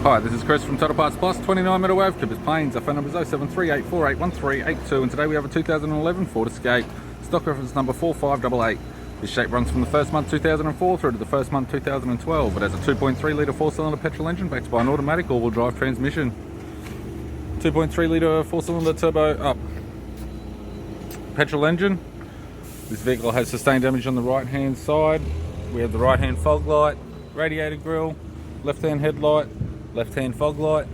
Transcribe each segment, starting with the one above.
Hi, this is Chris from Total Parts Plus, 29 Meadow Ave, Clippers Plains. Our phone number is 0738481382, and today we have a 2011 Ford Escape, stock reference number 4588. This shape runs from the first month 2004 through to the first month 2012. It has a 2.3 litre 4-cylinder petrol engine backed by an automatic all-wheel drive transmission. 2.3 litre 4-cylinder turbo up petrol engine. This vehicle has sustained damage on the right hand side. We have the right hand fog light, radiator grille, left hand headlight, left hand fog light,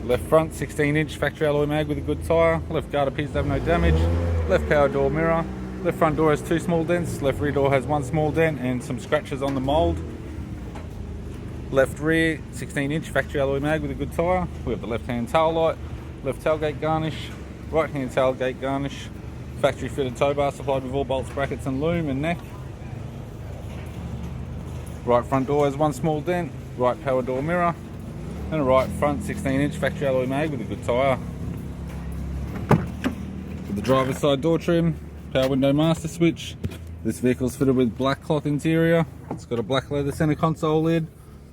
left front 16-inch factory alloy mag with a good tyre, left guard appears to have no damage, left power door mirror, left front door has 2 small dents, left rear door has 1 small dent and some scratches on the mould, left rear 16-inch factory alloy mag with a good tyre. We have the left hand tail light, left tailgate garnish, right hand tailgate garnish, factory fitted tow bar supplied with all bolts, brackets and loom and neck. Right front door has 1 small dent, right power door mirror, and a right front 16-inch factory alloy mag with a good tyre. With the driver's side door trim, power window master switch. This vehicle is fitted with black cloth interior. It's got a black leather center console lid,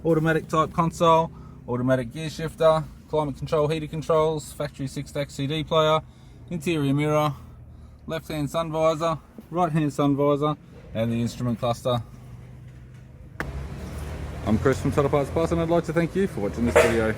automatic type console, automatic gear shifter, climate control heater controls, factory 6-stack CD player, interior mirror, left hand sun visor, right hand sun visor, and the instrument cluster. I'm Chris from Total Parts Plus, and I'd like to thank you for watching this video.